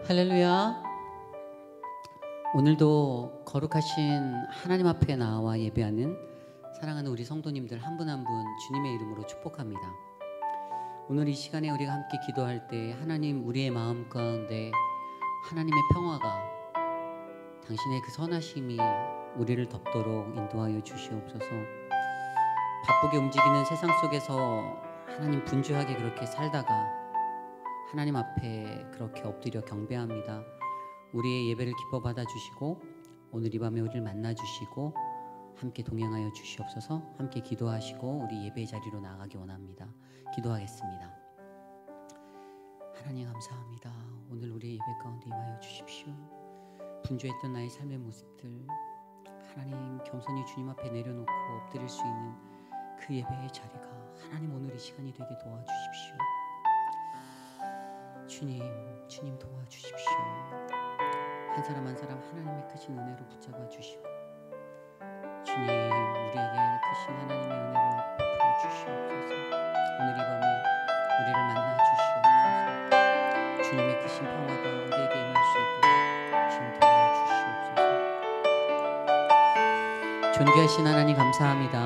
할렐루야. 오늘도 거룩하신 하나님 앞에 나와 예배하는 사랑하는 우리 성도님들 한 분 한 분 주님의 이름으로 축복합니다. 오늘 이 시간에 우리가 함께 기도할 때 하나님, 우리의 마음 가운데 하나님의 평화가, 당신의 그 선하심이 우리를 덮도록 인도하여 주시옵소서. 바쁘게 움직이는 세상 속에서 하나님 분주하게 그렇게 살다가 하나님 앞에 그렇게 엎드려 경배합니다. 우리의 예배를 기뻐 받아주시고 오늘 이 밤에 우리를 만나주시고 함께 동행하여 주시옵소서. 함께 기도하시고 우리 예배 자리로 나아가기 원합니다. 기도하겠습니다. 하나님 감사합니다. 오늘 우리의 예배 가운데 임하여 주십시오. 분주했던 나의 삶의 모습들 하나님 겸손히 주님 앞에 내려놓고 엎드릴 수 있는 그 예배의 자리가 하나님 오늘 이 시간이 되게 도와주십시오. 주님 도와주십시오. 한 사람 한 사람 하나님의 크신 은혜로 붙잡아 주시고 주님, 우리에게 크신 하나님의 은혜를 베풀어 주시옵소서. 오늘 이 밤에 우리를 만나 주시옵소서. 주님의 크신 평화가 우리에게 임할 수 있도록 주님 도와주시옵소서. 존귀하신 하나님 감사합니다.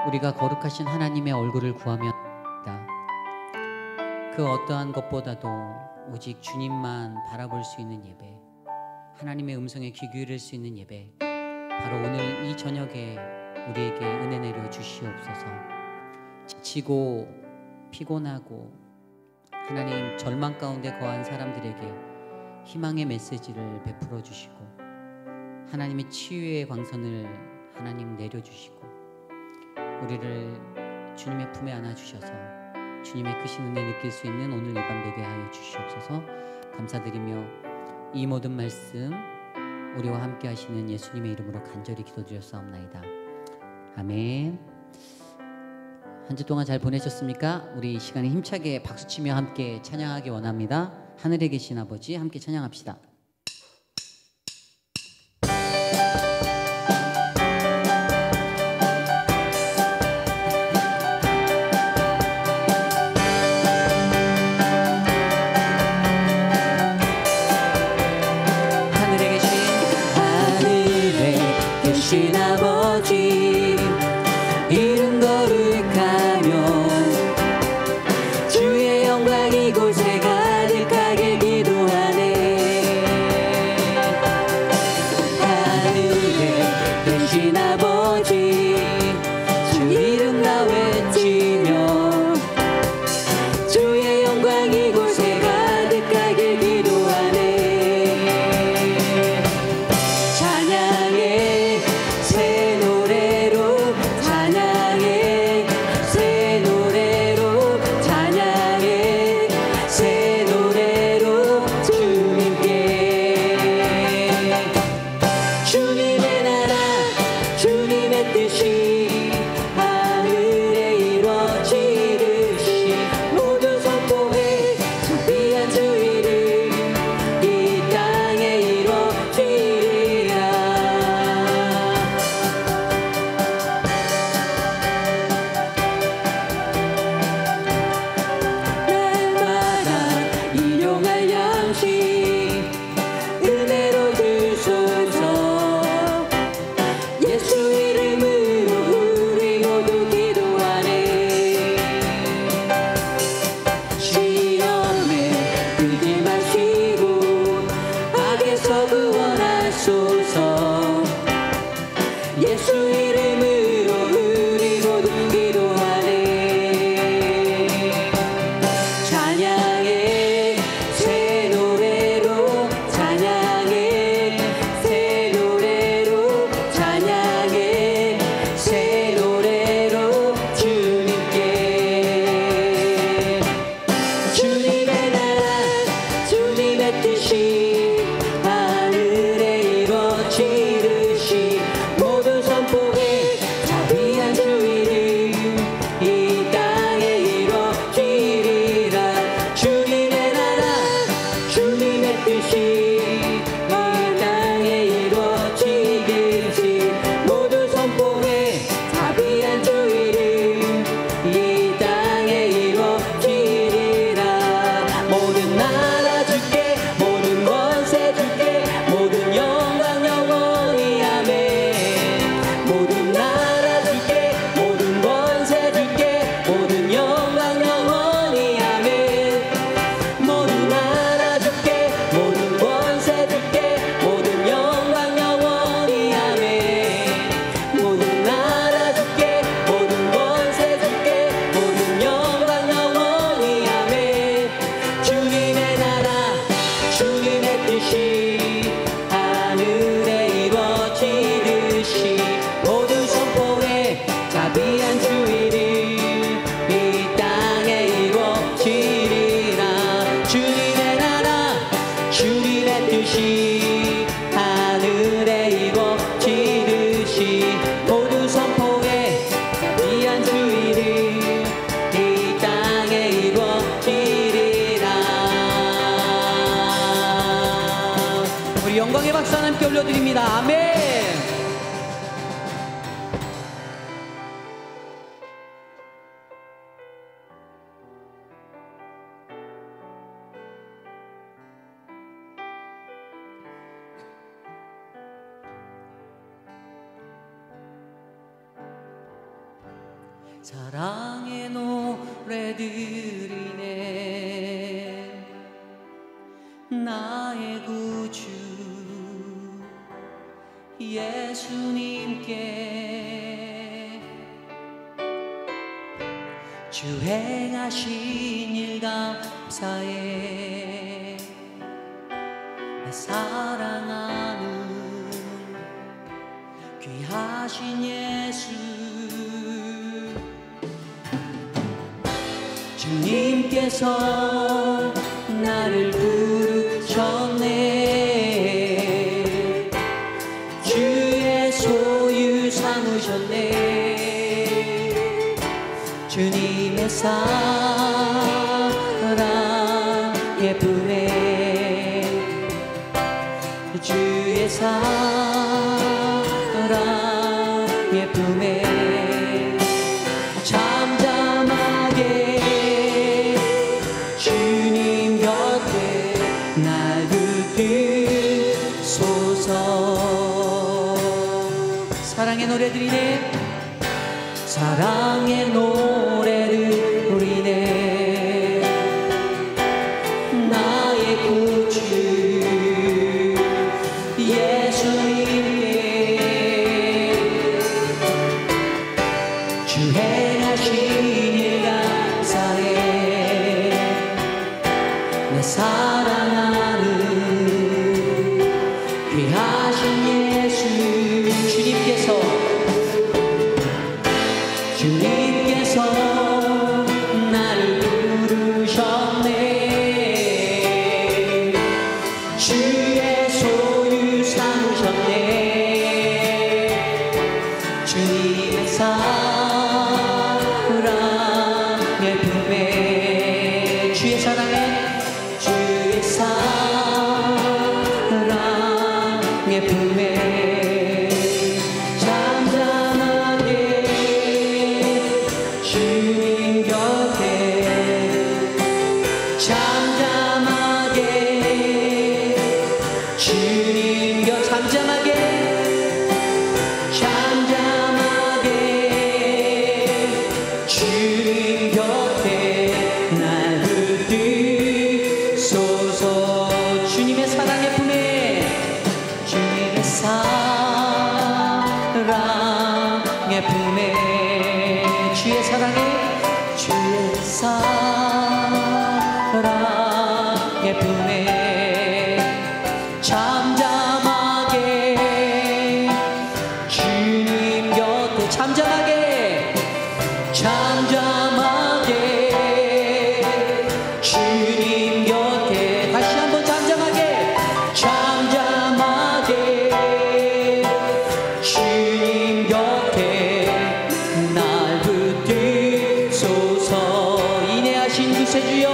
우리가 거룩하신 하나님의 얼굴을 구하며 그 어떠한 것보다도 오직 주님만 바라볼 수 있는 예배, 하나님의 음성에 귀 기울일 수 있는 예배, 바로 오늘 이 저녁에 우리에게 은혜 내려 주시옵소서. 지치고 피곤하고 하나님 절망 가운데 거한 사람들에게 희망의 메시지를 베풀어 주시고 하나님의 치유의 광선을 하나님 내려주시고 우리를 주님의 품에 안아주셔서 주님의 크신 은혜 느낄 수 있는 오늘 이 밤 되게 하여 주시옵소서. 감사드리며 이 모든 말씀 우리와 함께 하시는 예수님의 이름으로 간절히 기도드렸사옵나이다. 아멘. 한 주 동안 잘 보내셨습니까? 우리 이 시간에 힘차게 박수치며 함께 찬양하기 원합니다. 하늘에 계신 아버지, 함께 찬양합시다. 아버지 이름 거룩하며 주의 영광 이곳에 가득하게 기도하네. 올려드립니다. 아멘. 사랑의 노래들이네 나의 구주 예수님께 주 행하신 일 감사해 내 사랑하는 귀하신 예수 주님께서 나를 부르셨네 주의 소유 삼으셨네 주님의 사랑 예쁘네 주의 사랑 예쁘네 잠잠하게 주님 곁에 날 붙들소서 사랑의 노래들이네 사랑의 노래를 부리네 나의 구주 예수님께 주 행하신 일 감사해 내 사랑하는 귀하신 예수 주님께서 나를 부르셨네 주의 소유 삼으셨네 주님의 사랑의 품에 주의 사랑의 품에 잠잠하게 주님 곁에 잠잠하게 주님 곁 잠잠하게 주님 곁에 날 붙들소서 주님의 사랑의 품에 주님의 사랑의 품에 주의 사랑의 품에 잠잠하게 주님 곁에 잠잠하게 주님 곁에 다시 한번 잠잠하게 주님 곁에 날 붙들소서 인내하신 구세주여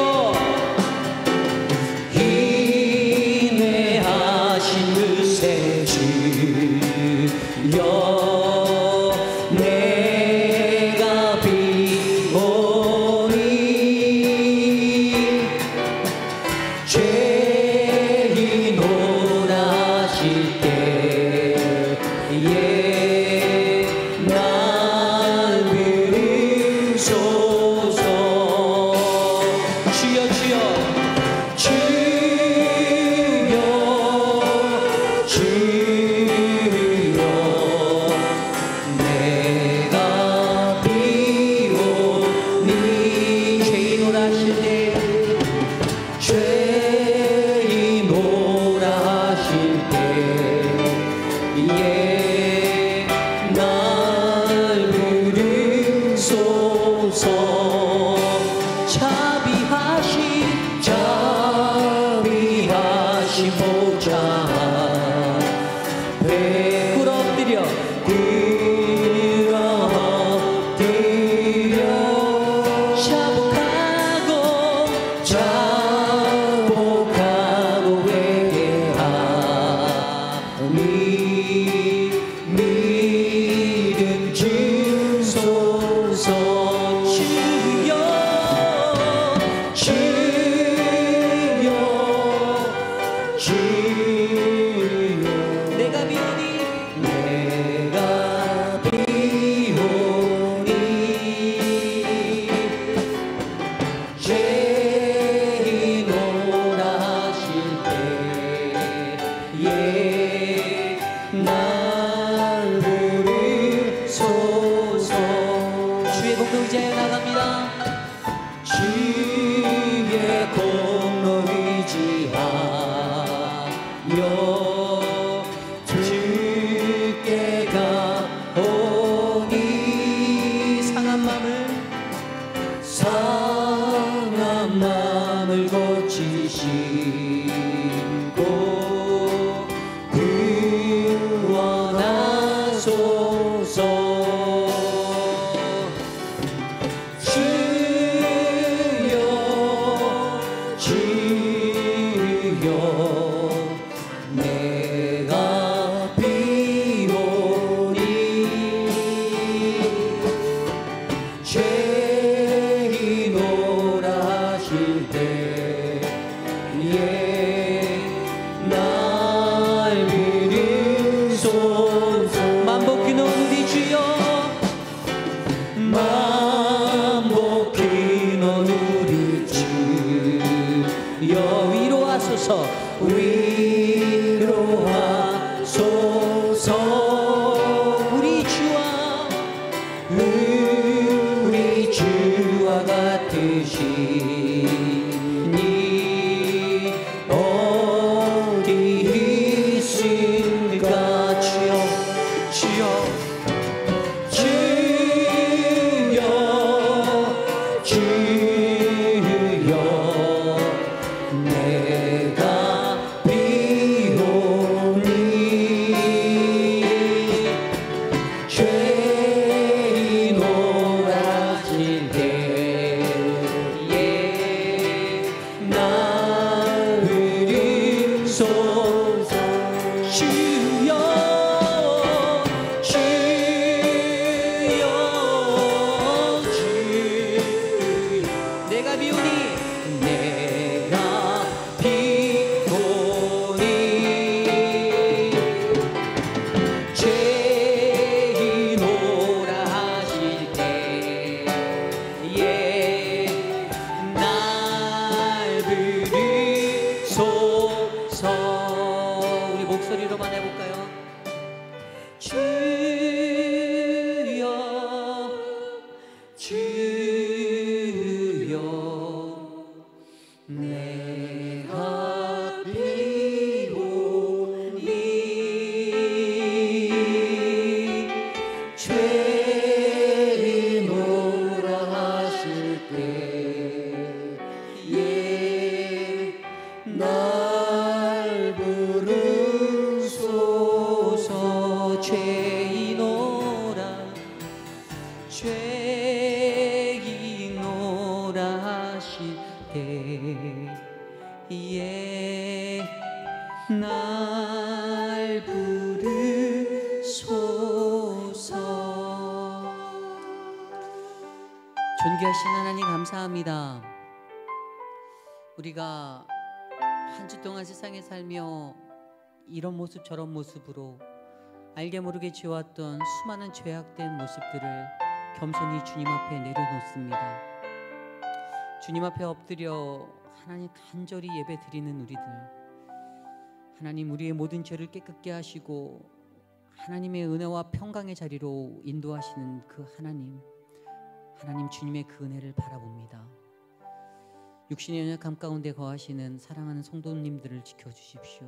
인내하신 구세주여 내가 비오니 죄인 논하실 때에 날 부르소서 주여 내가 비오니 죄인 오라 하실 때에 날 부르소서 자비하신 보좌 꿇어 엎드려 자복하고 회개하니 주여 주여 주여 내가 비오니 죄인오라 하실 때에 날 부르소서. 주의 공로 의지하여 나갑니다. 주의 공로 의지하여 주께 가오니 상한 마음을 고치시고 구원하소서. 주여 주여 내가 비오니 죄인오라 하실 때에 날 부르소서. 만복히는 우리 주여 만복히는 우리 주여 위로하소서. 위로하소서. 우리 주와 같으시니 어디 있을까. 주여 주여 주여 주여 내가 비오니 죄인오라 하실 때에 날 부르소서. 주여 주여 주여 내가 비오니 내가 비오니 죄인오라 하실 때에 날 부르소서. 우리 목소리로만 해볼까요? 주여 주여 내가 비오니 죄인오라 하실 때에 날 부르소서. 죄인오라 죄인오라 하실 때에 날 부르소서. 존귀하신 하나님 감사합니다. 우리가 한 주 동안 세상에 살며 이런 모습 저런 모습으로 알게 모르게 지어왔던 수많은 죄악된 모습들을 겸손히 주님 앞에 내려놓습니다. 주님 앞에 엎드려 하나님 간절히 예배 드리는 우리들, 하나님 우리의 모든 죄를 깨끗게 하시고 하나님의 은혜와 평강의 자리로 인도하시는 그 하나님 주님의 그 은혜를 바라봅니다. 육신의 연약함 가운데 거하시는 사랑하는 성도님들을 지켜주십시오.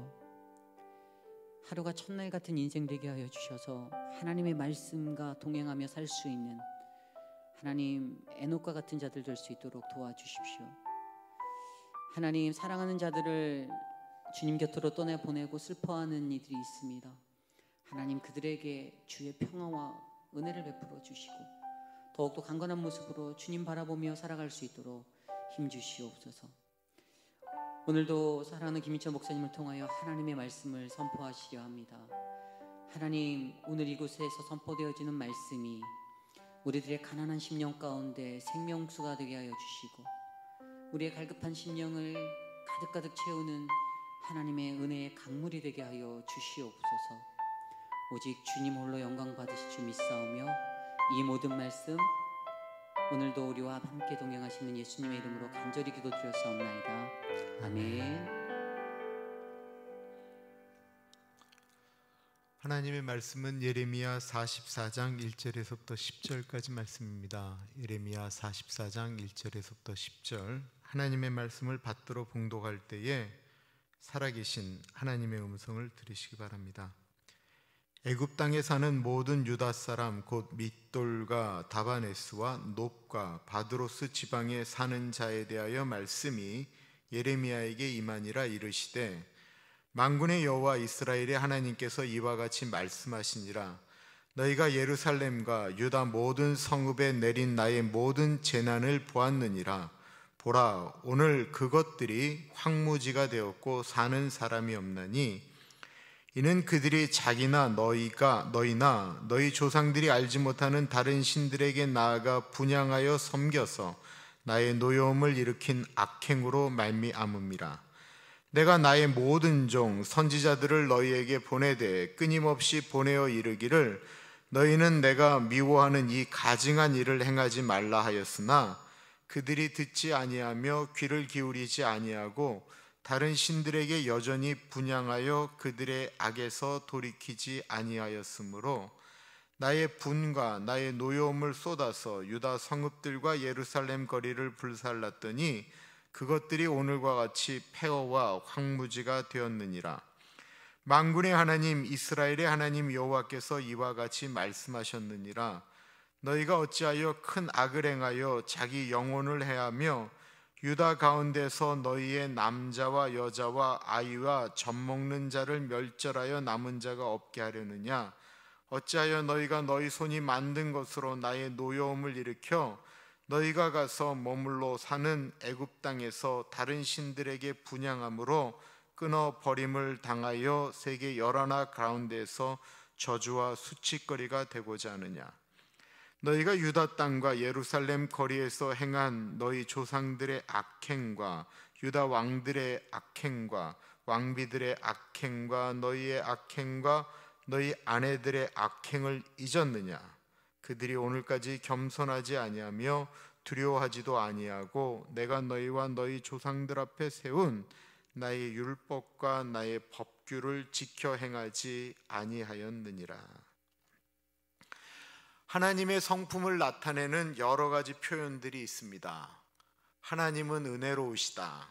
하루가 첫날 같은 인생 되게 하여 주셔서 하나님의 말씀과 동행하며 살 수 있는 하나님 에녹과 같은 자들 될 수 있도록 도와주십시오. 하나님 사랑하는 자들을 주님 곁으로 떠내보내고 슬퍼하는 이들이 있습니다. 하나님 그들에게 주의 평화와 은혜를 베풀어 주시고 더욱더 강건한 모습으로 주님 바라보며 살아갈 수 있도록 힘주시옵소서. 오늘도 사랑하는 김인철 목사님을 통하여 하나님의 말씀을 선포하시려 합니다. 하나님 오늘 이곳에서 선포되어지는 말씀이 우리들의 가난한 심령 가운데 생명수가 되게 하여 주시고 우리의 갈급한 심령을 가득가득 채우는 하나님의 은혜의 강물이 되게 하여 주시옵소서. 오직 주님 홀로 영광 받으실 줄 믿사오며 이 모든 말씀 오늘도 우리와 함께 동행하시는 예수님의 이름으로 간절히 기도드렸사옵나이다. 아멘. 하나님의 말씀은 예레미야 44장 1절에서부터 10절까지 말씀입니다. 예레미야 44장 1절에서부터 10절. 하나님의 말씀을 받들어 봉독할 때에 살아계신 하나님의 음성을 들으시기 바랍니다. 애굽 땅에 사는 모든 유다 사람 곧 밋돌과 다바네스와 놉과 바드로스 지방에 사는 자에 대하여 말씀이 예레미야에게 임하니라. 이르시되 만군의 여호와 이스라엘의 하나님께서 이와 같이 말씀하시니라. 너희가 예루살렘과 유다 모든 성읍에 내린 나의 모든 재난을 보았느니라. 보라, 오늘 그것들이 황무지가 되었고 사는 사람이 없나니 이는 그들이 자기나 너희나 너희 조상들이 알지 못하는 다른 신들에게 나아가 분향하여 섬겨서 나의 노여움을 일으킨 악행으로 말미암음이라. 내가 나의 모든 종 선지자들을 너희에게 보내되 끊임없이 보내어 이르기를 너희는 내가 미워하는 이 가증한 일을 행하지 말라 하였으나 그들이 듣지 아니하며 귀를 기울이지 아니하고 다른 신들에게 여전히 분향하여 그들의 악에서 돌이키지 아니하였으므로 나의 분과 나의 노여움을 쏟아서 유다 성읍들과 예루살렘 거리를 불살랐더니 그것들이 오늘과 같이 폐허와 황무지가 되었느니라. 만군의 하나님 이스라엘의 하나님 여호와께서 이와 같이 말씀하셨느니라. 너희가 어찌하여 큰 악을 행하여 자기 영혼을 해하며 유다 가운데서 너희의 남자와 여자와 아이와 젖먹는 자를 멸절하여 남은 자가 없게 하려느냐. 어찌하여 너희가 너희 손이 만든 것으로 나의 노여움을 일으켜 너희가 가서 머물러 사는 애굽 땅에서 다른 신들에게 분향함으로 끊어 버림을 당하여 세계 여러 나라 가운데에서 저주와 수치거리가 되고자 하느냐. 너희가 유다 땅과 예루살렘 거리에서 행한 너희 조상들의 악행과 유다 왕들의 악행과 왕비들의 악행과 너희의 악행과 너희 아내들의 악행을 잊었느냐. 그들이 오늘까지 겸손하지 아니하며 두려워하지도 아니하고 내가 너희와 너희 조상들 앞에 세운 나의 율법과 나의 법규를 지켜 행하지 아니하였느니라. 하나님의 성품을 나타내는 여러 가지 표현들이 있습니다. 하나님은 은혜로우시다.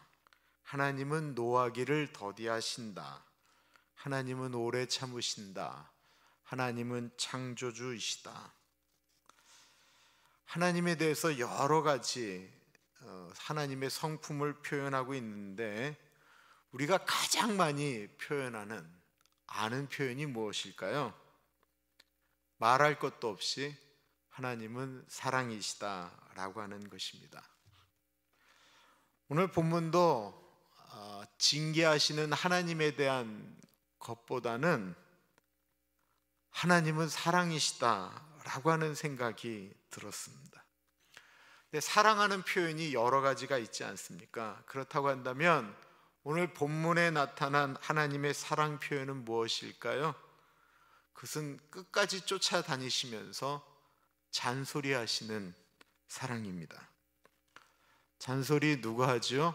하나님은 노하기를 더디하신다. 하나님은 오래 참으신다. 하나님은 창조주이시다. 하나님에 대해서 여러 가지 하나님의 성품을 표현하고 있는데 우리가 가장 많이 표현하는 아는 표현이 무엇일까요? 말할 것도 없이 하나님은 사랑이시다라고 하는 것입니다. 오늘 본문도 징계하시는 하나님에 대한 것보다는 하나님은 사랑이시다라고 하는 생각이 들었습니다. 근데 사랑하는 표현이 여러 가지가 있지 않습니까? 그렇다고 한다면 오늘 본문에 나타난 하나님의 사랑 표현은 무엇일까요? 그것은 끝까지 쫓아다니시면서 잔소리하시는 사랑입니다. 잔소리 누가 하죠?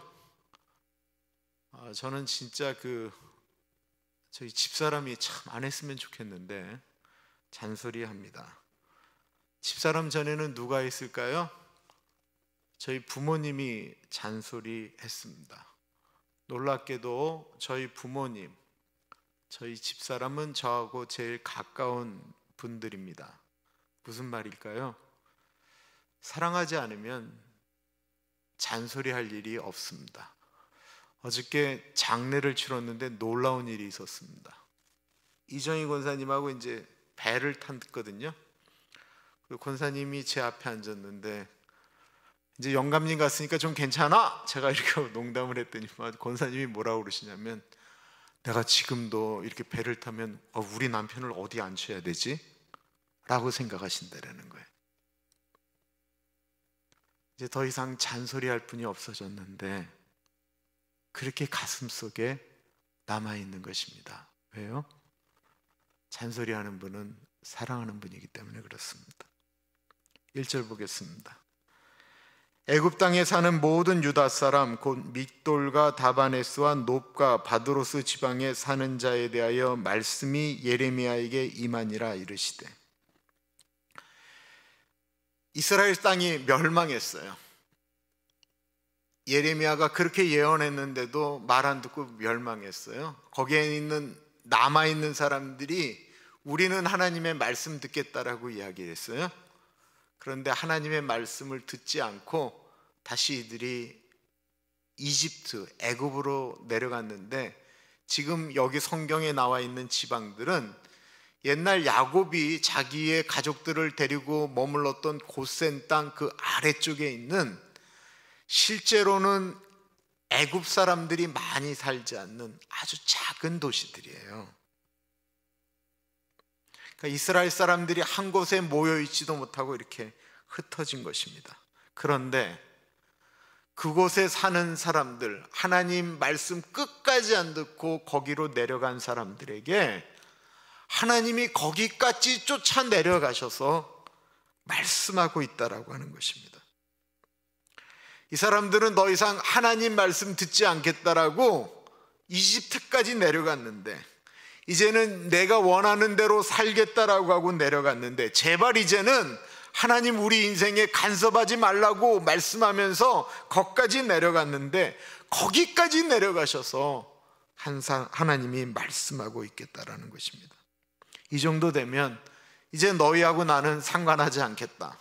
저는 진짜 저희 집사람이 참 안 했으면 좋겠는데 잔소리합니다. 집사람 전에는 누가 했을까요? 저희 부모님이 잔소리했습니다. 놀랍게도 저희 부모님, 저희 집사람은 저하고 제일 가까운 분들입니다. 무슨 말일까요? 사랑하지 않으면 잔소리할 일이 없습니다. 어저께 장례를 치렀는데 놀라운 일이 있었습니다. 이정희 권사님하고 이제 배를 탔거든요. 그 권사님이 제 앞에 앉았는데 이제 영감님 갔으니까 좀 괜찮아? 제가 이렇게 농담을 했더니만 권사님이 뭐라고 그러시냐면 내가 지금도 이렇게 배를 타면 우리 남편을 어디 앉혀야 되지? 라고 생각하신다라는 거예요. 이제 더 이상 잔소리할 분이 없어졌는데 그렇게 가슴속에 남아있는 것입니다. 왜요? 잔소리하는 분은 사랑하는 분이기 때문에 그렇습니다. 1절 보겠습니다. 애굽 땅에 사는 모든 유다 사람 곧 믹돌과 다바네스와 놉과 바드로스 지방에 사는 자에 대하여 말씀이 예레미야에게 임하니라 이르시되. 이스라엘 땅이 멸망했어요. 예레미야가 그렇게 예언했는데도 말 안 듣고 멸망했어요. 거기에 있는 남아있는 사람들이 우리는 하나님의 말씀 듣겠다라고 이야기했어요. 그런데 하나님의 말씀을 듣지 않고 다시 이들이 이집트, 애굽으로 내려갔는데, 지금 여기 성경에 나와 있는 지방들은 옛날 야곱이 자기의 가족들을 데리고 머물렀던 고센 땅 그 아래쪽에 있는, 실제로는 애굽 사람들이 많이 살지 않는 아주 작은 도시들이에요. 그러니까 이스라엘 사람들이 한 곳에 모여 있지도 못하고 이렇게 흩어진 것입니다. 그런데 그곳에 사는 사람들, 하나님 말씀 끝까지 안 듣고 거기로 내려간 사람들에게 하나님이 거기까지 쫓아 내려가셔서 말씀하고 있다라고 하는 것입니다. 이 사람들은 더 이상 하나님 말씀 듣지 않겠다라고 이집트까지 내려갔는데, 이제는 내가 원하는 대로 살겠다라고 하고 내려갔는데, 제발 이제는 하나님 우리 인생에 간섭하지 말라고 말씀하면서 거기까지 내려갔는데, 거기까지 내려가셔서 하나님이 말씀하고 있겠다라는 것입니다. 이 정도 되면 이제 너희하고 나는 상관하지 않겠다,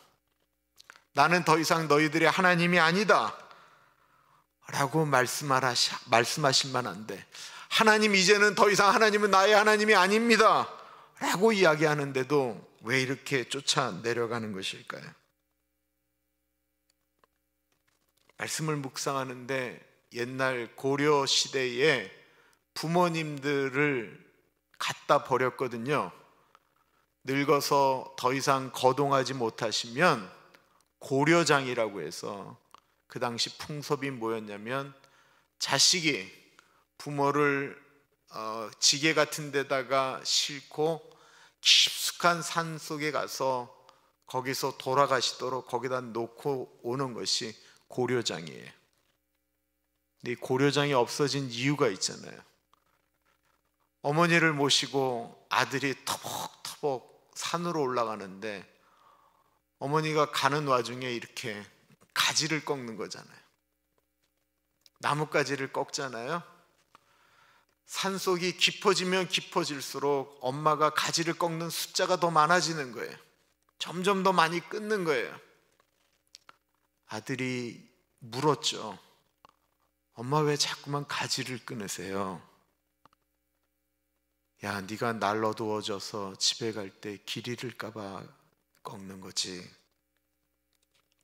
나는 더 이상 너희들의 하나님이 아니다 라고 말씀하실 만한데, 하나님 이제는 더 이상 하나님은 나의 하나님이 아닙니다 라고 이야기하는데도 왜 이렇게 쫓아 내려가는 것일까요? 말씀을 묵상하는데 옛날 고려 시대에 부모님들을 갖다 버렸거든요. 늙어서 더 이상 거동하지 못하시면 고려장이라고 해서, 그 당시 풍습이 뭐였냐면 자식이 부모를 지게 같은 데다가 싣고 깊숙한 산 속에 가서 거기서 돌아가시도록 거기다 놓고 오는 것이 고려장이에요. 근데 이 고려장이 없어진 이유가 있잖아요. 어머니를 모시고 아들이 터벅터벅 산으로 올라가는데 어머니가 가는 와중에 이렇게 가지를 꺾는 거잖아요. 나뭇가지를 꺾잖아요. 산속이 깊어지면 깊어질수록 엄마가 가지를 꺾는 숫자가 더 많아지는 거예요. 점점 더 많이 끊는 거예요. 아들이 물었죠. 엄마 왜 자꾸만 가지를 끊으세요? 야, 네가 날 어두워져서 집에 갈 때 길 잃을까 봐 꺾는 거지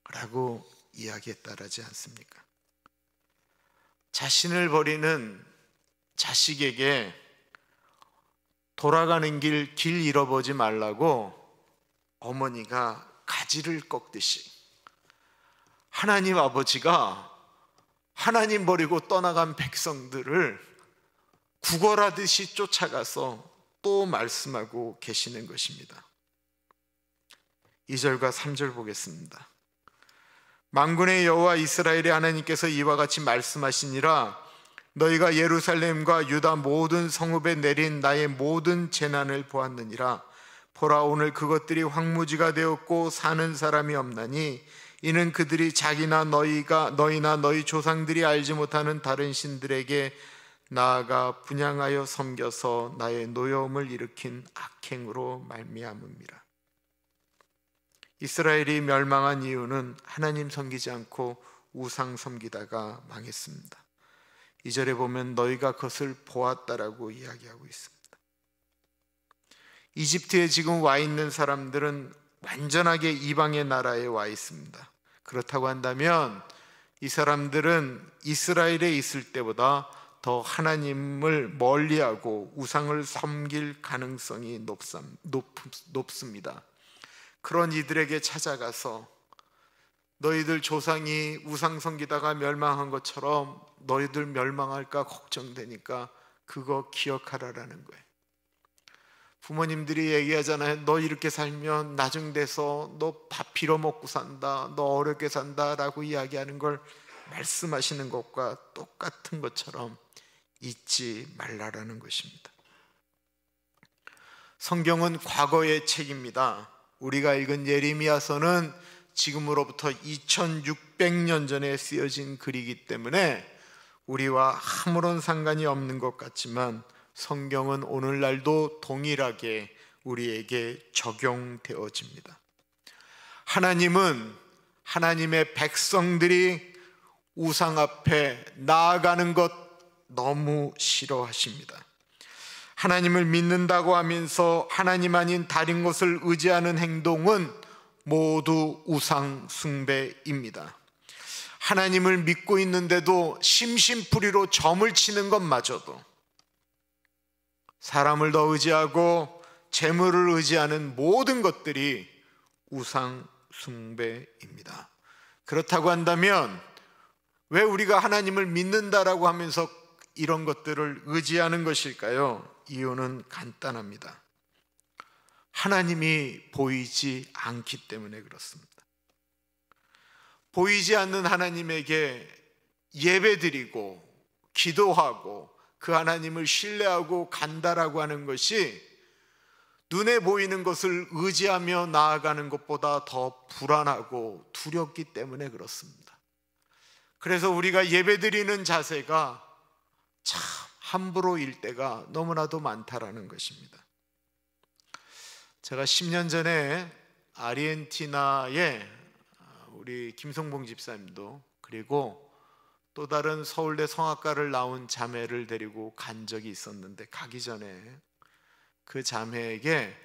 라고 이야기했다라지 않습니까? 자신을 버리는 자식에게 돌아가는 길 잃어보지 말라고 어머니가 가지를 꺾듯이, 하나님 아버지가 하나님 버리고 떠나간 백성들을 구걸하듯이 쫓아가서 또 말씀하고 계시는 것입니다. 2절과 3절 보겠습니다. 만군의 여호와 이스라엘의 하나님께서 이와 같이 말씀하시니라. 너희가 예루살렘과 유다 모든 성읍에 내린 나의 모든 재난을 보았느니라. 보라, 오늘 그것들이 황무지가 되었고 사는 사람이 없나니 이는 그들이 자기나 너희나 너희 조상들이 알지 못하는 다른 신들에게 나아가 분향하여 섬겨서 나의 노여움을 일으킨 악행으로 말미암음이라. 이스라엘이 멸망한 이유는 하나님 섬기지 않고 우상 섬기다가 망했습니다. 2절에 보면 너희가 그것을 보았다라고 이야기하고 있습니다. 이집트에 지금 와 있는 사람들은 완전하게 이방의 나라에 와 있습니다. 그렇다고 한다면 이 사람들은 이스라엘에 있을 때보다 더 하나님을 멀리하고 우상을 섬길 가능성이 높습니다. 그런 이들에게 찾아가서 너희들 조상이 우상 섬기다가 멸망한 것처럼 너희들 멸망할까 걱정되니까 그거 기억하라라는 거예요. 부모님들이 얘기하잖아요. 너 이렇게 살면 나중 돼서 너 밥 빌어먹고 산다, 너 어렵게 산다 라고 이야기하는 걸 말씀하시는 것과 똑같은 것처럼 잊지 말라라는 것입니다. 성경은 과거의 책입니다. 우리가 읽은 예레미야서는 지금으로부터 2600년 전에 쓰여진 글이기 때문에 우리와 아무런 상관이 없는 것 같지만 성경은 오늘날도 동일하게 우리에게 적용되어집니다. 하나님은 하나님의 백성들이 우상 앞에 나아가는 것 너무 싫어하십니다. 하나님을 믿는다고 하면서 하나님 아닌 다른 것을 의지하는 행동은 모두 우상 숭배입니다. 하나님을 믿고 있는데도 심심풀이로 점을 치는 것마저도, 사람을 더 의지하고 재물을 의지하는 모든 것들이 우상 숭배입니다. 그렇다고 한다면 왜 우리가 하나님을 믿는다라고 하면서 이런 것들을 의지하는 것일까요? 이유는 간단합니다. 하나님이 보이지 않기 때문에 그렇습니다. 보이지 않는 하나님에게 예배드리고 기도하고 그 하나님을 신뢰하고 간다라고 하는 것이 눈에 보이는 것을 의지하며 나아가는 것보다 더 불안하고 두렵기 때문에 그렇습니다. 그래서 우리가 예배드리는 자세가 참 함부로일 때가 너무나도 많다라는 것입니다. 제가 10년 전에 아르헨티나에 우리 김성봉 집사님도 그리고 또 다른 서울대 성악과를 나온 자매를 데리고 간 적이 있었는데, 가기 전에 그 자매에게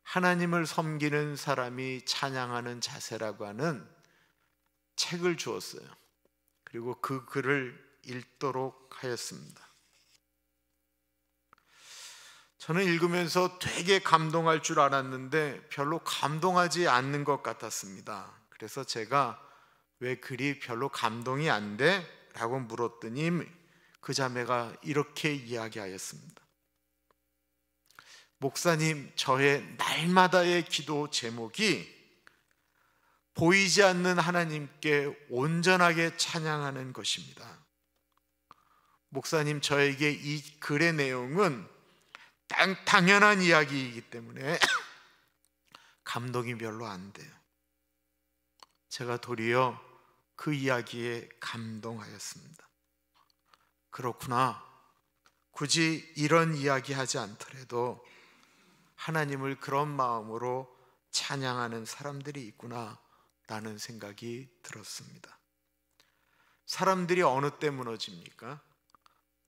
하나님을 섬기는 사람이 찬양하는 자세라고 하는 책을 주었어요. 그리고 그 글을 읽도록 하였습니다. 저는 읽으면서 되게 감동할 줄 알았는데 별로 감동하지 않는 것 같았습니다. 그래서 제가 왜 글이 별로 감동이 안 돼? 라고 물었더니 그 자매가 이렇게 이야기하였습니다. 목사님, 저의 날마다의 기도 제목이 보이지 않는 하나님께 온전하게 찬양하는 것입니다. 목사님, 저에게 이 글의 내용은 당연한 이야기이기 때문에 감동이 별로 안 돼요. 제가 도리어 그 이야기에 감동하였습니다. 그렇구나. 굳이 이런 이야기 하지 않더라도 하나님을 그런 마음으로 찬양하는 사람들이 있구나 라는 생각이 들었습니다. 사람들이 어느 때 무너집니까?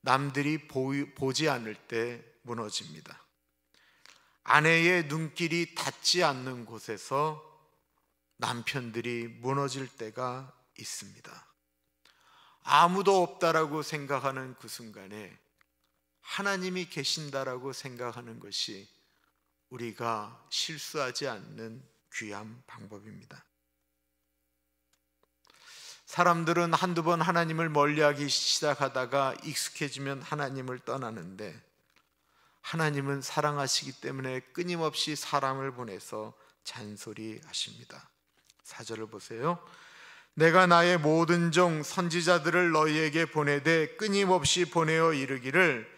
남들이 보지 않을 때 무너집니다. 아내의 눈길이 닿지 않는 곳에서 남편들이 무너질 때가 있습니다. 아무도 없다라고 생각하는 그 순간에 하나님이 계신다라고 생각하는 것이 우리가 실수하지 않는 귀한 방법입니다. 사람들은 한두 번 하나님을 멀리하기 시작하다가 익숙해지면 하나님을 떠나는데, 하나님은 사랑하시기 때문에 끊임없이 사람을 보내서 잔소리하십니다. 4절을 보세요. 내가 나의 모든 종 선지자들을 너희에게 보내되 끊임없이 보내어 이르기를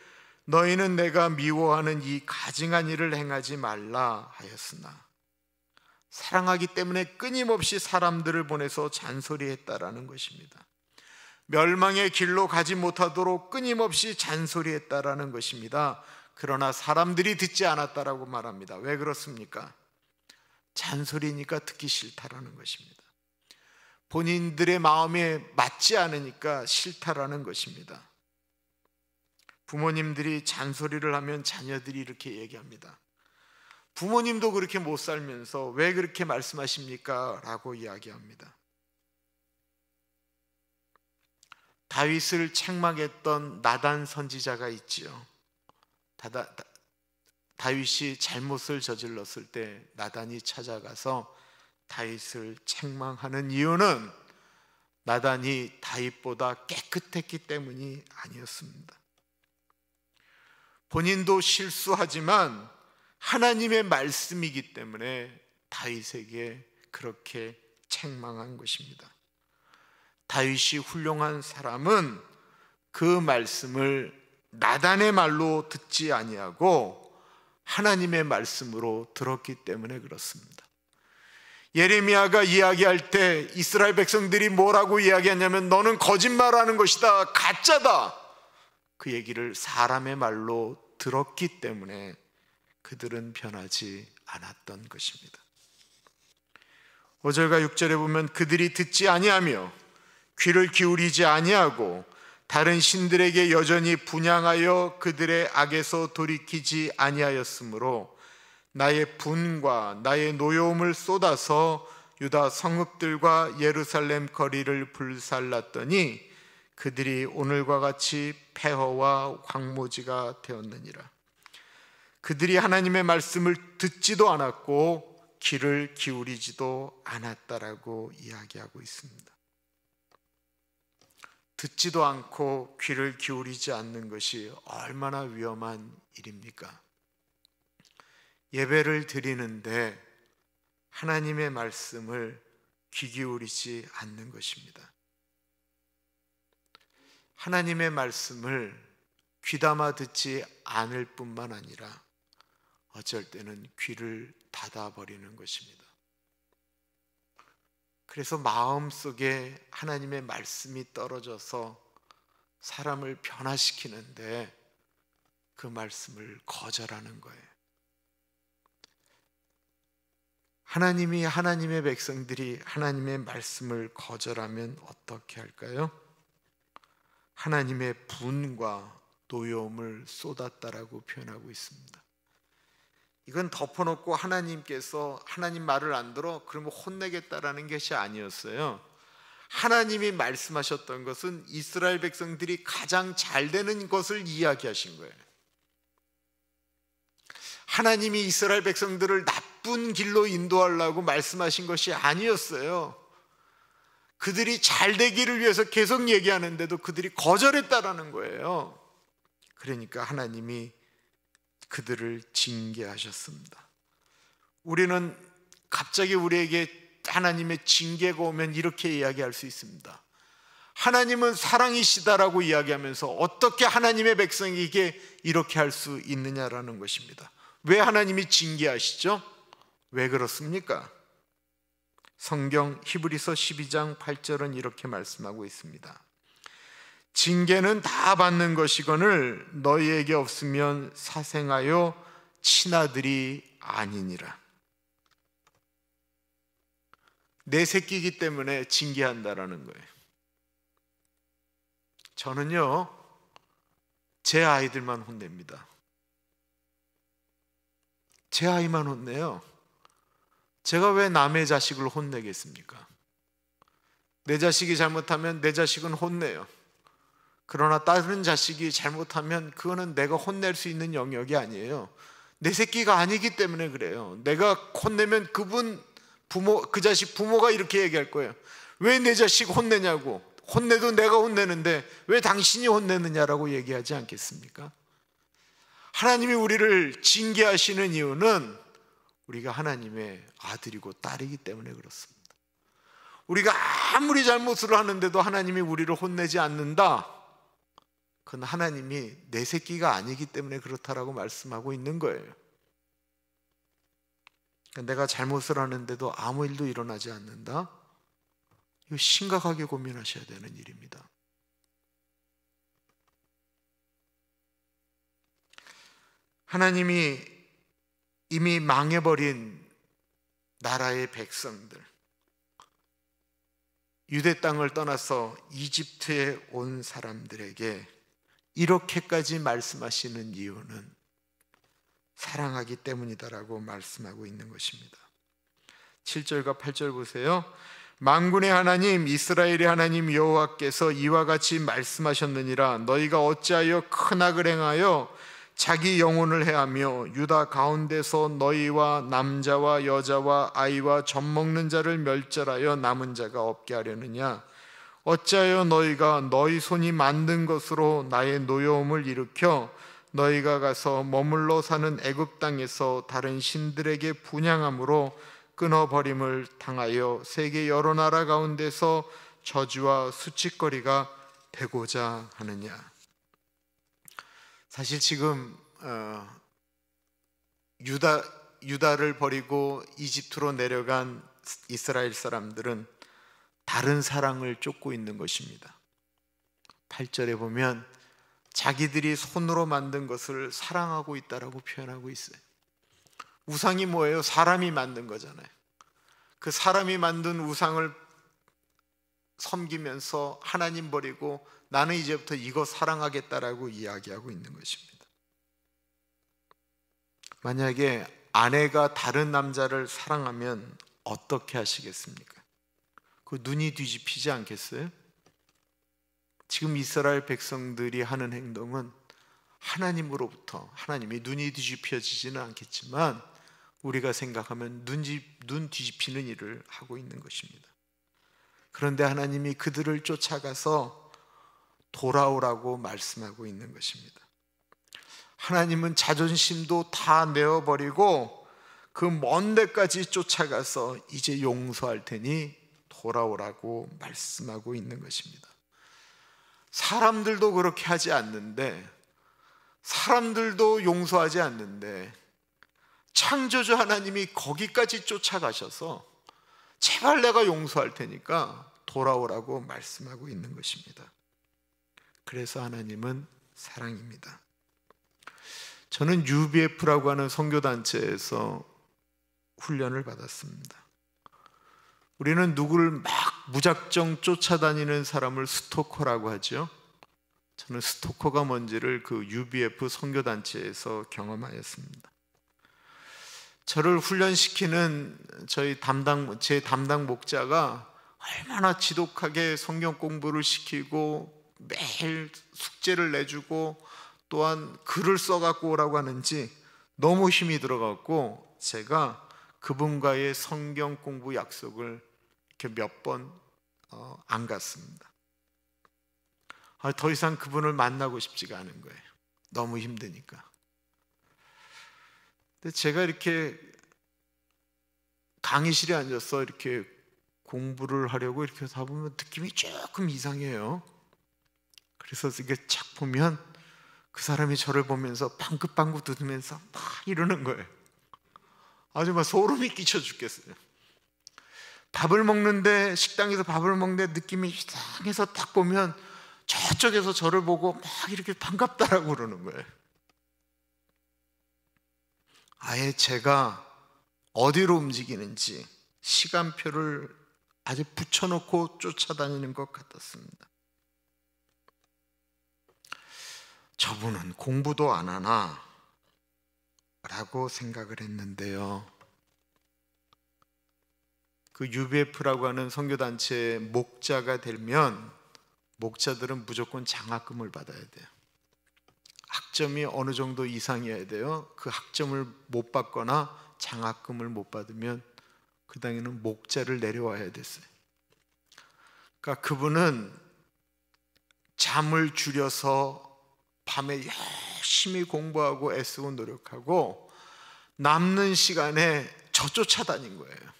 너희는 내가 미워하는 이 가증한 일을 행하지 말라 하였으나, 사랑하기 때문에 끊임없이 사람들을 보내서 잔소리했다라는 것입니다. 멸망의 길로 가지 못하도록 끊임없이 잔소리했다라는 것입니다. 그러나 사람들이 듣지 않았다라고 말합니다. 왜 그렇습니까? 잔소리니까 듣기 싫다라는 것입니다. 본인들의 마음에 맞지 않으니까 싫다라는 것입니다. 부모님들이 잔소리를 하면 자녀들이 이렇게 얘기합니다. 부모님도 그렇게 못 살면서 왜 그렇게 말씀하십니까? 라고 이야기합니다. 다윗을 책망했던 나단 선지자가 있지요. 다윗이 잘못을 저질렀을 때 나단이 찾아가서 다윗을 책망하는 이유는 나단이 다윗보다 깨끗했기 때문이 아니었습니다. 본인도 실수하지만 하나님의 말씀이기 때문에 다윗에게 그렇게 책망한 것입니다. 다윗이 훌륭한 사람은 그 말씀을 나단의 말로 듣지 아니하고 하나님의 말씀으로 들었기 때문에 그렇습니다. 예레미야가 이야기할 때 이스라엘 백성들이 뭐라고 이야기하냐면 너는 거짓말하는 것이다, 가짜다, 그 얘기를 사람의 말로 들었기 때문에 그들은 변하지 않았던 것입니다. 5절과 6절에 보면 그들이 듣지 아니하며 귀를 기울이지 아니하고 다른 신들에게 여전히 분향하여 그들의 악에서 돌이키지 아니하였으므로 나의 분과 나의 노여움을 쏟아서 유다 성읍들과 예루살렘 거리를 불살랐더니 그들이 오늘과 같이 폐허와 황무지가 되었느니라. 그들이 하나님의 말씀을 듣지도 않았고 귀를 기울이지도 않았다라고 이야기하고 있습니다. 듣지도 않고 귀를 기울이지 않는 것이 얼마나 위험한 일입니까? 예배를 드리는데 하나님의 말씀을 귀 기울이지 않는 것입니다. 하나님의 말씀을 귀담아 듣지 않을 뿐만 아니라 어쩔 때는 귀를 닫아버리는 것입니다. 그래서 마음속에 하나님의 말씀이 떨어져서 사람을 변화시키는데 그 말씀을 거절하는 거예요. 하나님의 백성들이 하나님의 말씀을 거절하면 어떻게 할까요? 하나님의 분과 노여움을 쏟았다라고 표현하고 있습니다. 이건 덮어놓고 하나님께서 하나님 말을 안 들어 그러면 혼내겠다라는 것이 아니었어요. 하나님이 말씀하셨던 것은 이스라엘 백성들이 가장 잘 되는 것을 이야기하신 거예요. 하나님이 이스라엘 백성들을 나쁜 길로 인도하려고 말씀하신 것이 아니었어요. 그들이 잘 되기를 위해서 계속 얘기하는데도 그들이 거절했다라는 거예요. 그러니까 하나님이 그들을 징계하셨습니다. 우리는 갑자기 우리에게 하나님의 징계가 오면 이렇게 이야기할 수 있습니다. 하나님은 사랑이시다라고 이야기하면서 어떻게 하나님의 백성에게 이렇게 할 수 있느냐라는 것입니다. 왜 하나님이 징계하시죠? 왜 그렇습니까? 성경 히브리서 12장 8절은 이렇게 말씀하고 있습니다. 징계는 다 받는 것이거늘 너희에게 없으면 사생하여 친아들이 아니니라. 내 새끼이기 때문에 징계한다라는 거예요. 저는요, 제 아이들만 혼냅니다. 제 아이만 혼내요. 제가 왜 남의 자식을 혼내겠습니까? 내 자식이 잘못하면 내 자식은 혼내요. 그러나 다른 자식이 잘못하면 그거는 내가 혼낼 수 있는 영역이 아니에요. 내 새끼가 아니기 때문에 그래요. 내가 혼내면 그 자식 부모가 이렇게 얘기할 거예요. 왜 내 자식 혼내냐고. 혼내도 내가 혼내는데 왜 당신이 혼내느냐라고 얘기하지 않겠습니까? 하나님이 우리를 징계하시는 이유는 우리가 하나님의 아들이고 딸이기 때문에 그렇습니다. 우리가 아무리 잘못을 하는데도 하나님이 우리를 혼내지 않는다. 그건 하나님이 내 새끼가 아니기 때문에 그렇다라고 말씀하고 있는 거예요. 그러니까 내가 잘못을 하는데도 아무 일도 일어나지 않는다? 이거 심각하게 고민하셔야 되는 일입니다. 하나님이 이미 망해버린 나라의 백성들, 유대 땅을 떠나서 이집트에 온 사람들에게 이렇게까지 말씀하시는 이유는 사랑하기 때문이다라고 말씀하고 있는 것입니다. 7절과 8절 보세요. 만군의 하나님 이스라엘의 하나님 여호와께서 이와 같이 말씀하셨느니라. 너희가 어찌하여 큰 악을 행하여 자기 영혼을 해하며 유다 가운데서 너희와 남자와 여자와 아이와 젖먹는 자를 멸절하여 남은 자가 없게 하려느냐? 어찌하여 너희가 너희 손이 만든 것으로 나의 노여움을 일으켜 너희가 가서 머물러 사는 애굽 땅에서 다른 신들에게 분향함으로 끊어버림을 당하여 세계 여러 나라 가운데서 저주와 수치거리가 되고자 하느냐? 사실 지금 유다를 버리고 이집트로 내려간 이스라엘 사람들은 다른 사랑을 쫓고 있는 것입니다. 8절에 보면 자기들이 손으로 만든 것을 사랑하고 있다라고 표현하고 있어요. 우상이 뭐예요? 사람이 만든 거잖아요. 그 사람이 만든 우상을 섬기면서 하나님 버리고 나는 이제부터 이거 사랑하겠다라고 이야기하고 있는 것입니다. 만약에 아내가 다른 남자를 사랑하면 어떻게 하시겠습니까? 그 눈이 뒤집히지 않겠어요? 지금 이스라엘 백성들이 하는 행동은 하나님으로부터, 하나님이 눈이 뒤집혀지지는 않겠지만 우리가 생각하면 눈 뒤집히는 일을 하고 있는 것입니다. 그런데 하나님이 그들을 쫓아가서 돌아오라고 말씀하고 있는 것입니다. 하나님은 자존심도 다 내어버리고 그 먼 데까지 쫓아가서 이제 용서할 테니 돌아오라고 말씀하고 있는 것입니다. 사람들도 그렇게 하지 않는데, 사람들도 용서하지 않는데 창조주 하나님이 거기까지 쫓아가셔서 제발 내가 용서할 테니까 돌아오라고 말씀하고 있는 것입니다. 그래서 하나님은 사랑입니다. 저는 UBF라고 하는 선교단체에서 훈련을 받았습니다. 우리는 누구를 막 무작정 쫓아다니는 사람을 스토커라고 하죠. 저는 스토커가 뭔지를 그 UBF 선교단체에서 경험하였습니다. 저를 훈련시키는 제 담당 목자가 얼마나 지독하게 성경 공부를 시키고 매일 숙제를 내주고 또한 글을 써갖고 오라고 하는지 너무 힘이 들어갔고 제가 그분과의 성경 공부 약속을 이렇게 몇 번 안 갔습니다. 더 이상 그분을 만나고 싶지가 않은 거예요. 너무 힘드니까. 근데 제가 이렇게 강의실에 앉아서 이렇게 공부를 하려고 이렇게 하다 보면 느낌이 조금 이상해요. 그래서 이게 착 보면 그 사람이 저를 보면서 방긋방긋 웃으면서 막 이러는 거예요. 아주 막 소름이 끼쳐 죽겠어요. 밥을 먹는데, 식당에서 밥을 먹는데 느낌이 이상해서 딱 보면 저쪽에서 저를 보고 막 이렇게 반갑다라고 그러는 거예요. 아예 제가 어디로 움직이는지 시간표를 아주 붙여놓고 쫓아다니는 것 같았습니다. 저분은 공부도 안 하나? 라고 생각을 했는데요. 그 UBF라고 하는 선교단체의 목자가 되면 목자들은 무조건 장학금을 받아야 돼요. 학점이 어느 정도 이상이어야 돼요. 그 학점을 못 받거나 장학금을 못 받으면 그 당에는 목자를 내려와야 됐어요. 그러니까 그분은 잠을 줄여서 밤에 열심히 공부하고 애쓰고 노력하고 남는 시간에 저 쫓아다닌 거예요.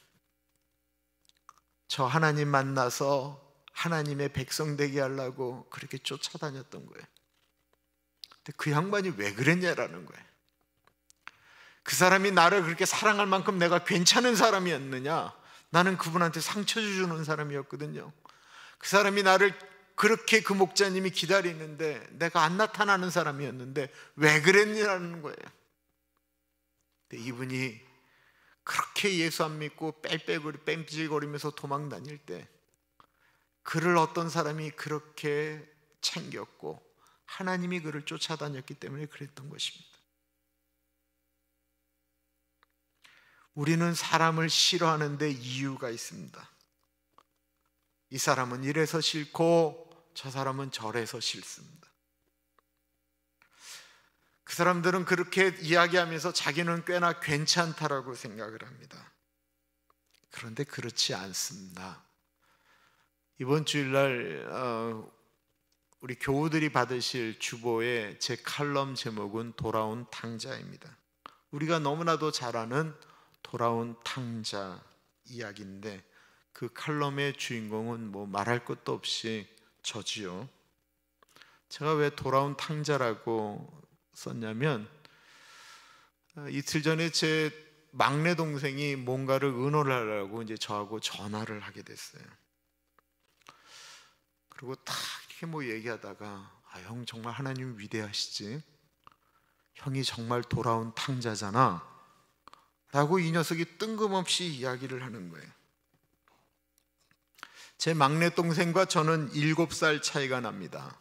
저 하나님 만나서 하나님의 백성 되게 하려고 그렇게 쫓아다녔던 거예요. 근데 그 양반이 왜 그랬냐라는 거예요. 그 사람이 나를 그렇게 사랑할 만큼 내가 괜찮은 사람이었느냐? 나는 그분한테 상처 주는 사람이었거든요. 그 사람이 나를 그렇게 그 목자님이 기다리는데 내가 안 나타나는 사람이었는데 왜 그랬냐는 거예요. 근데 이분이 그렇게 예수 안 믿고 뺑질거리면서 도망 다닐 때 그를 어떤 사람이 그렇게 챙겼고 하나님이 그를 쫓아다녔기 때문에 그랬던 것입니다. 우리는 사람을 싫어하는데 이유가 있습니다. 이 사람은 이래서 싫고 저 사람은 저래서 싫습니다. 그 사람들은 그렇게 이야기하면서 자기는 꽤나 괜찮다라고 생각을 합니다. 그런데 그렇지 않습니다. 이번 주일날 우리 교우들이 받으실 주보의 제 칼럼 제목은 돌아온 탕자입니다. 우리가 너무나도 잘 아는 돌아온 탕자 이야기인데 그 칼럼의 주인공은 뭐 말할 것도 없이 저지요. 제가 왜 돌아온 탕자라고 썼냐면 이틀 전에 제 막내 동생이 뭔가를 의논을 하려고 이제 저하고 전화를 하게 됐어요. 그리고 딱 이렇게 뭐 얘기하다가 형 정말 하나님 위대하시지, 형이 정말 돌아온 탕자잖아 라고 이 녀석이 뜬금없이 이야기를 하는 거예요. 제 막내 동생과 저는 7살 차이가 납니다.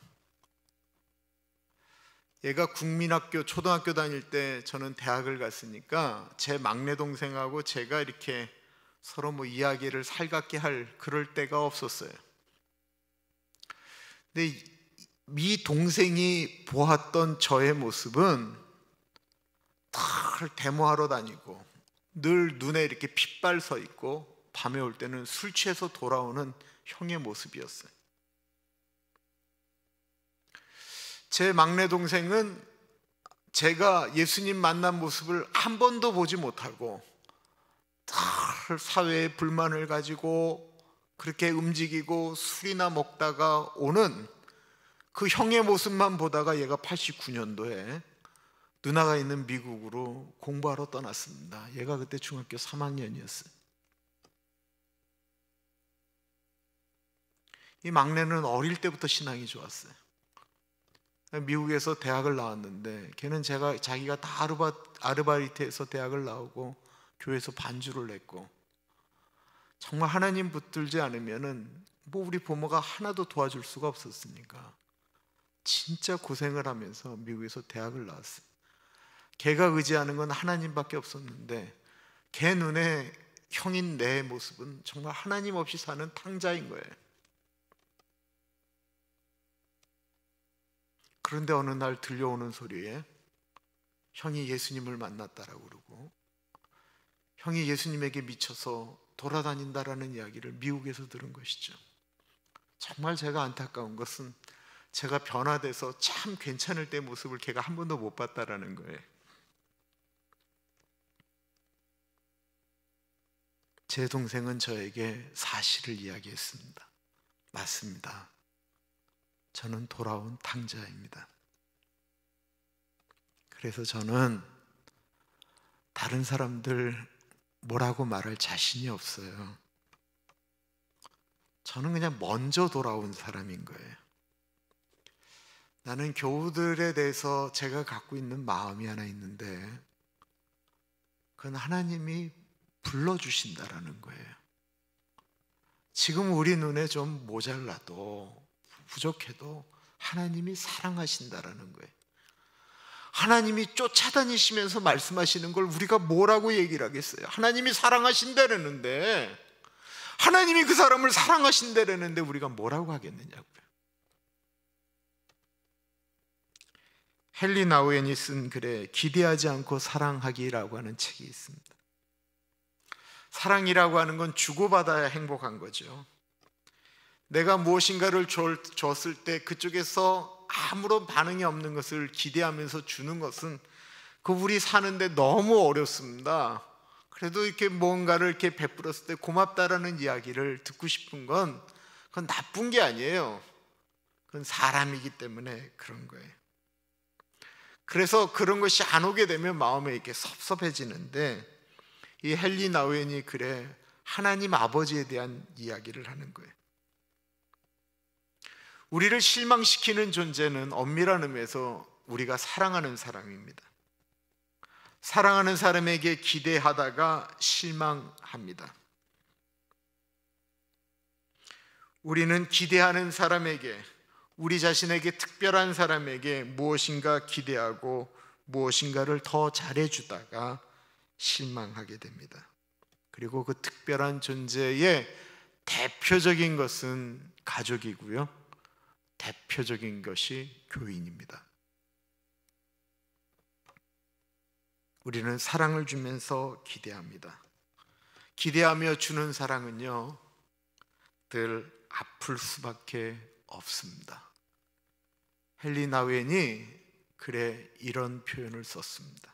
얘가 국민학교 초등학교 다닐 때 저는 대학을 갔으니까 제 막내 동생하고 제가 이렇게 서로 뭐 이야기를 살갑게 할 그럴 때가 없었어요. 근데 이 동생이 보았던 저의 모습은 늘 데모하러 다니고 늘 눈에 이렇게 핏발 서 있고 밤에 올 때는 술 취해서 돌아오는 형의 모습이었어요. 제 막내 동생은 제가 예수님 만난 모습을 한 번도 보지 못하고 늘 사회에 불만을 가지고 그렇게 움직이고 술이나 먹다가 오는 그 형의 모습만 보다가 얘가 89년도에 누나가 있는 미국으로 공부하러 떠났습니다. 얘가 그때 중학교 3학년이었어요. 이 막내는 어릴 때부터 신앙이 좋았어요. 미국에서 대학을 나왔는데 걔는 자기가 다 아르바이트해서 대학을 나오고 교회에서 반주를 냈고 정말 하나님 붙들지 않으면은 뭐 우리 부모가 하나도 도와줄 수가 없었으니까 진짜 고생을 하면서 미국에서 대학을 나왔어요. 걔가 의지하는 건 하나님밖에 없었는데 걔 눈에 형인 내 모습은 정말 하나님 없이 사는 탕자인 거예요. 그런데 어느 날 들려오는 소리에 형이 예수님을 만났다라고 그러고 형이 예수님에게 미쳐서 돌아다닌다라는 이야기를 미국에서 들은 것이죠. 정말 제가 안타까운 것은 제가 변화돼서 참 괜찮을 때 모습을 걔가 한 번도 못 봤다라는 거예요. 제 동생은 저에게 사실을 이야기했습니다. 맞습니다. 저는 돌아온 탕자입니다. 그래서 저는 다른 사람들 뭐라고 말할 자신이 없어요. 저는 그냥 먼저 돌아온 사람인 거예요. 나는 교우들에 대해서 제가 갖고 있는 마음이 하나 있는데 그건 하나님이 불러주신다라는 거예요. 지금 우리 눈에 좀 모자라도 부족해도 하나님이 사랑하신다라는 거예요. 하나님이 쫓아다니시면서 말씀하시는 걸 우리가 뭐라고 얘기를 하겠어요? 하나님이 사랑하신다라는데 하나님이 그 사람을 사랑하신다라는데 우리가 뭐라고 하겠느냐고요. 헨리 나우엔이 쓴 글에 기대하지 않고 사랑하기라고 하는 책이 있습니다. 사랑이라고 하는 건 주고받아야 행복한 거죠. 내가 무엇인가를 줬을 때 그쪽에서 아무런 반응이 없는 것을 기대하면서 주는 것은 그 우리 사는데 너무 어렵습니다. 그래도 이렇게 뭔가를 이렇게 베풀었을 때 고맙다라는 이야기를 듣고 싶은 건 그건 나쁜 게 아니에요. 그건 사람이기 때문에 그런 거예요. 그래서 그런 것이 안 오게 되면 마음에 이렇게 섭섭해지는데 이 헨리 나우엔이 글에 하나님 아버지에 대한 이야기를 하는 거예요. 우리를 실망시키는 존재는 엄밀한 의미에서 우리가 사랑하는 사람입니다. 사랑하는 사람에게 기대하다가 실망합니다. 우리는 기대하는 사람에게, 우리 자신에게 특별한 사람에게 무엇인가 기대하고 무엇인가를 더 잘해주다가 실망하게 됩니다. 그리고 그 특별한 존재의 대표적인 것은 가족이고요, 대표적인 것이 교인입니다. 우리는 사랑을 주면서 기대합니다. 기대하며 주는 사랑은요, 늘 아플 수밖에 없습니다. 헨리 나우엔이 글에 이런 표현을 썼습니다.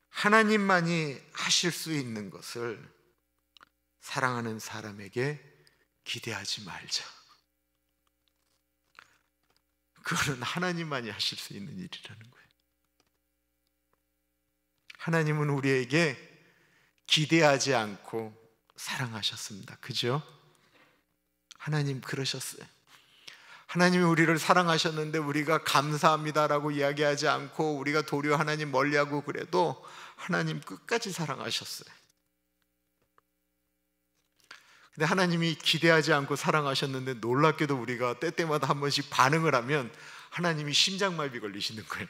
하나님만이 하실 수 있는 것을 사랑하는 사람에게 기대하지 말자. 그거는 하나님만이 하실 수 있는 일이라는 거예요. 하나님은 우리에게 기대하지 않고 사랑하셨습니다. 그죠? 하나님 그러셨어요. 하나님이 우리를 사랑하셨는데 우리가 감사합니다라고 이야기하지 않고 우리가 도리어 하나님 멀리하고 그래도 하나님 끝까지 사랑하셨어요. 근데 하나님이 기대하지 않고 사랑하셨는데 놀랍게도 우리가 때때마다 한 번씩 반응을 하면 하나님이 심장마비 걸리시는 거예요.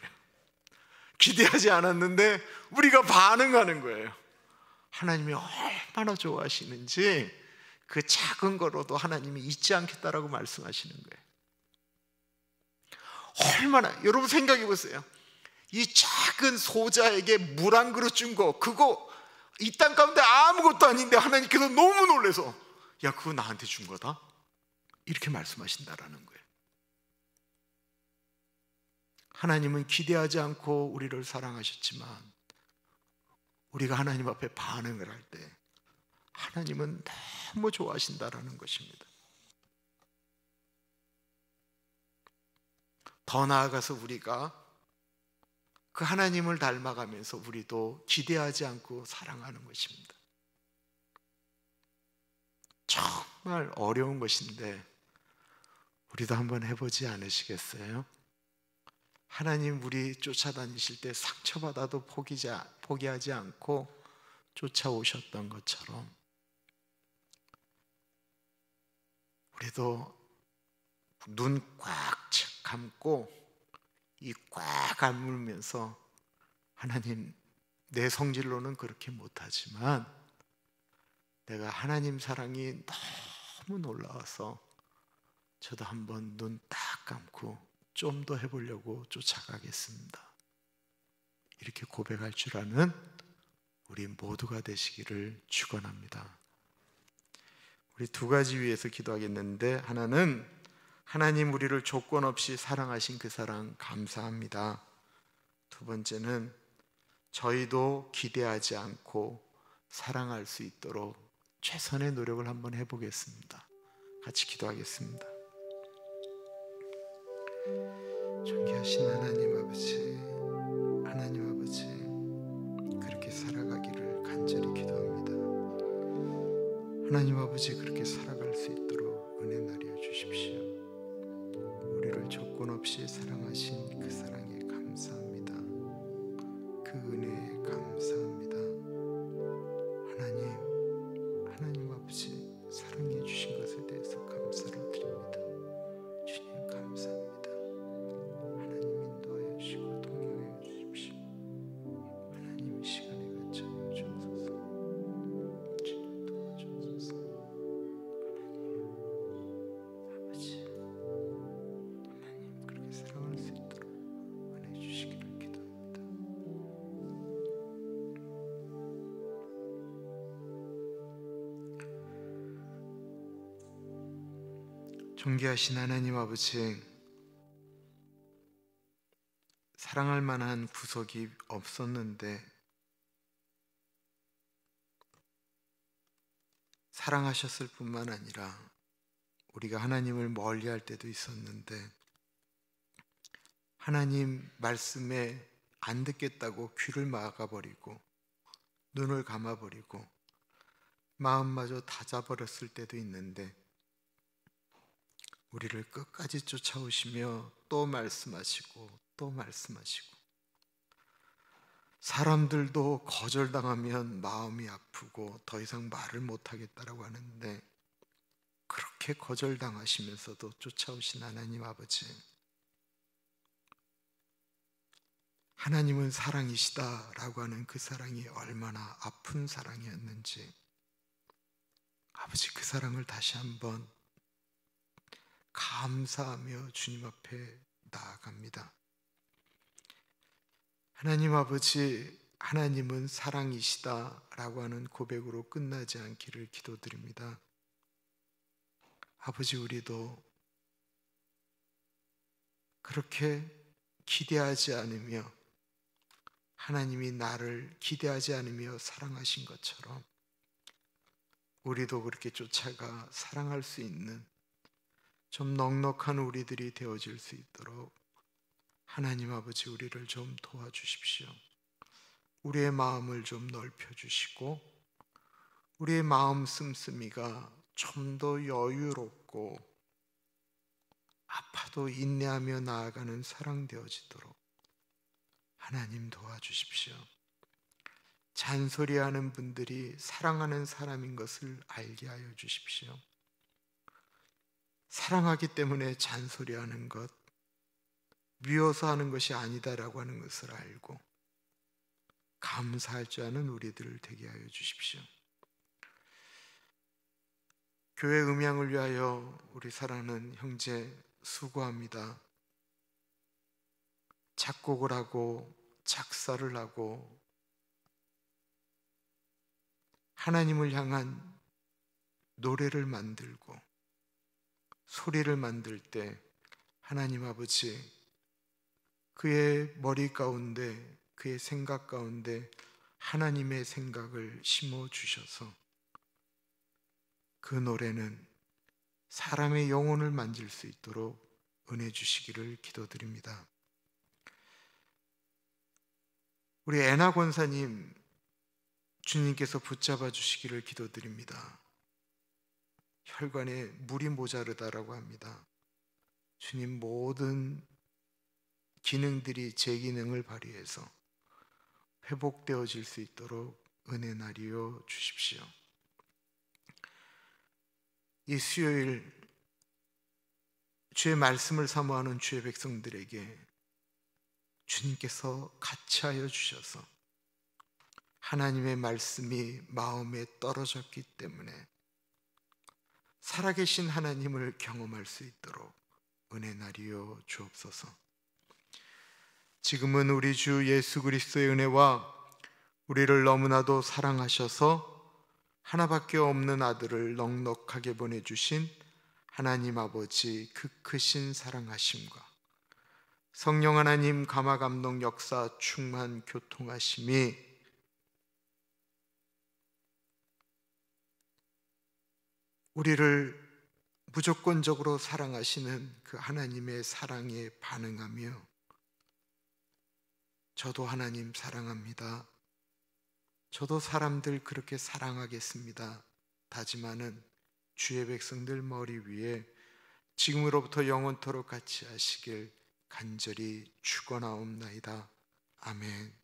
기대하지 않았는데 우리가 반응하는 거예요. 하나님이 얼마나 좋아하시는지 그 작은 거로도 하나님이 잊지 않겠다라고 말씀하시는 거예요. 얼마나, 여러분 생각해 보세요. 이 작은 소자에게 물 한 그릇 준 거, 그거 이 땅 가운데 아무것도 아닌데 하나님께서 너무 놀라서 야, 그거 나한테 준 거다? 이렇게 말씀하신다라는 거예요. 하나님은 기대하지 않고 우리를 사랑하셨지만 우리가 하나님 앞에 반응을 할 때 하나님은 너무 좋아하신다라는 것입니다. 더 나아가서 우리가 그 하나님을 닮아가면서 우리도 기대하지 않고 사랑하는 것입니다. 정말 어려운 것인데 우리도 한번 해보지 않으시겠어요? 하나님 우리 쫓아다니실 때 상처받아도 포기하지 않고 쫓아오셨던 것처럼 우리도 눈 꽉 감고 입 꽉 아물면서 하나님, 내 성질로는 그렇게 못하지만 내가 하나님 사랑이 너무 놀라워서 저도 한번 눈 딱 감고 좀 더 해보려고 쫓아가겠습니다. 이렇게 고백할 줄 아는 우리 모두가 되시기를 축원합니다. 우리 두 가지 위해서 기도하겠는데, 하나는 하나님 우리를 조건 없이 사랑하신 그 사랑 감사합니다. 두 번째는 저희도 기대하지 않고 사랑할 수 있도록 최선의 노력을 한번 해보겠습니다. 같이 기도하겠습니다. 존귀하신 하나님 아버지, 하나님 아버지, 그렇게 살아가기를 간절히 기도합니다. 하나님 아버지, 그렇게 살아갈 수 있도록 은혜 나려 주십시오. 우리를 조건 없이 사랑하신 그 사랑에 감사합니다. 그 은혜에 감사합니다. 하나님 아버지, 사랑해 주신 것에 대해서 감사를 드립니다. 주님 감사합니다. 하나님 인도하여 주시고 동행하여 주십시오. 하나님 이 시간에 같이 주옵소서. 주님 도와주옵소서. 하나님 아버지, 하나님 그렇게 사랑할 수 있도록 은혜 주시기를 기도합니다. 존귀하신 하나님 아버지, 사랑할 만한 구석이 없었는데 사랑하셨을 뿐만 아니라 우리가 하나님을 멀리할 때도 있었는데 하나님 말씀에 안 듣겠다고 귀를 막아버리고 눈을 감아버리고 마음마저 닫아버렸을 때도 있는데 우리를 끝까지 쫓아오시며 또 말씀하시고 또 말씀하시고, 사람들도 거절당하면 마음이 아프고 더 이상 말을 못하겠다라고 하는데 그렇게 거절당하시면서도 쫓아오신 하나님 아버지, 하나님은 사랑이시다라고 하는 그 사랑이 얼마나 아픈 사랑이었는지 아버지, 그 사랑을 다시 한번 감사하며 주님 앞에 나아갑니다. 하나님 아버지, 하나님은 사랑이시다라고 하는 고백으로 끝나지 않기를 기도드립니다. 아버지, 우리도 그렇게 기대하지 않으며 하나님이 나를 기대하지 않으며 사랑하신 것처럼 우리도 그렇게 쫓아가 사랑할 수 있는 좀 넉넉한 우리들이 되어질 수 있도록 하나님 아버지, 우리를 좀 도와주십시오. 우리의 마음을 좀 넓혀주시고 우리의 마음 씀씀이가 좀 더 여유롭고 아파도 인내하며 나아가는 사랑 되어지도록 하나님 도와주십시오. 잔소리하는 분들이 사랑하는 사람인 것을 알게 하여 주십시오. 사랑하기 때문에 잔소리하는 것, 미워서 하는 것이 아니다라고 하는 것을 알고 감사할 줄 아는 우리들을 되게 하여 주십시오. 교회 음향을 위하여 우리 사랑하는 형제 수고합니다. 작곡을 하고 작사를 하고 하나님을 향한 노래를 만들고 소리를 만들 때 하나님 아버지, 그의 머리 가운데, 그의 생각 가운데 하나님의 생각을 심어 주셔서 그 노래는 사람의 영혼을 만질 수 있도록 은혜 주시기를 기도드립니다. 우리 애나 권사님, 주님께서 붙잡아 주시기를 기도드립니다. 혈관에 물이 모자르다라고 합니다. 주님, 모든 기능들이 제 기능을 발휘해서 회복되어질 수 있도록 은혜 나리여 주십시오. 이 수요일 주의 말씀을 사모하는 주의 백성들에게 주님께서 같이 하여 주셔서 하나님의 말씀이 마음에 떨어졌기 때문에 살아계신 하나님을 경험할 수 있도록 은혜 나리여 주옵소서. 지금은 우리 주 예수 그리스도의 은혜와 우리를 너무나도 사랑하셔서 하나밖에 없는 아들을 넉넉하게 보내주신 하나님 아버지 그 크신 사랑하심과 성령 하나님 감화 감동 역사 충만 교통하심이 우리를 무조건적으로 사랑하시는 그 하나님의 사랑에 반응하며 저도 하나님 사랑합니다, 저도 사람들 그렇게 사랑하겠습니다 다짐하는 주의 백성들 머리 위에 지금으로부터 영원토록 같이 하시길 간절히 축원하옵나이다. 아멘.